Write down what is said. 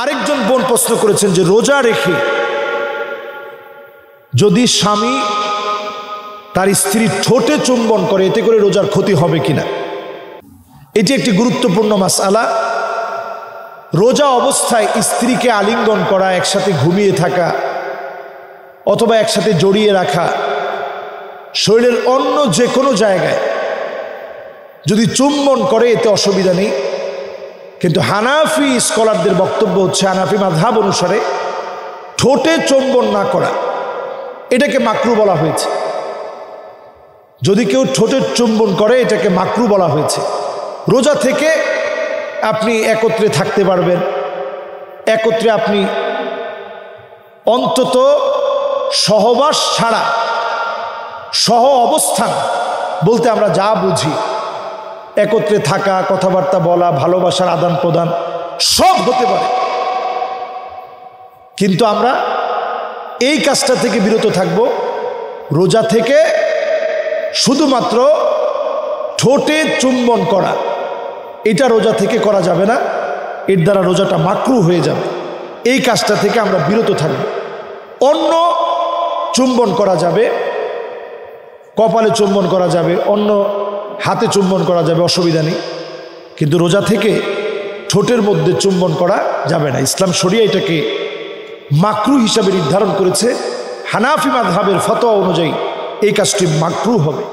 আরেকজন বোন প্রশ্ন করেছেন যে রোজা রেখে যদি স্বামী তার স্ত্রীর ঠোঁটে চুম্বন করে এতে করে রোজার ক্ষতি হবে কিনা। এটি একটি গুরুত্বপূর্ণ মাসআলা। রোজা অবস্থায় স্ত্রীকে আলিঙ্গন করা, একসাথে ঘুমিয়ে থাকা অথবা একসাথে জড়িয়ে রাখা, শরীরের অন্য যে কোনো জায়গায় যদি চুম্বন করে এতে অসুবিধা নেই। কিন্তু হানাফি স্কলারদের বক্তব্য হচ্ছে, হানাফি মাযহাব অনুসারে ঠোঁটে চুম্বন না করা এটাকে মাকরু বলা হয়েছে। যদি কেউ ঠোঁটে চুম্বন করে এটাকে মাকরু বলা হয়েছে। রোজা থেকে আপনি একত্রে থাকতে পারবেন, একত্রে আপনি অন্তত সহবাস ছাড়া সহ অবস্থান বলতে আমরা যা বুঝি, একত্রে থাকা, কথাবার্তা বলা, ভালোবাসার আদান প্রদান সব হতে পারে। কিন্তু আমরা এই কাজটা থেকে বিরত থাকব। রোজা থেকে শুধুমাত্র ঠোঁটে চুম্বন করা এটা রোজা থেকে করা যাবে না, এর দ্বারা রোজাটা মাকরু হয়ে যাবে। এই কাজটা থেকে আমরা বিরত থাকব। অন্য চুম্বন করা যাবে, কপালে চুম্বন করা যাবে, অন্য হাতে চুম্বন করা যাবে, অসুবিধা নেই। কিন্তু রোজা থেকে ঠোঁটের মধ্যে চুম্বন করা যাবে না। ইসলাম শরিয়া এটাকে মাকরু হিসাবে নির্ধারণ করেছে। হানাফি মাযহাবের ফতোয়া অনুযায়ী এই কাজটি মাকরু হবে।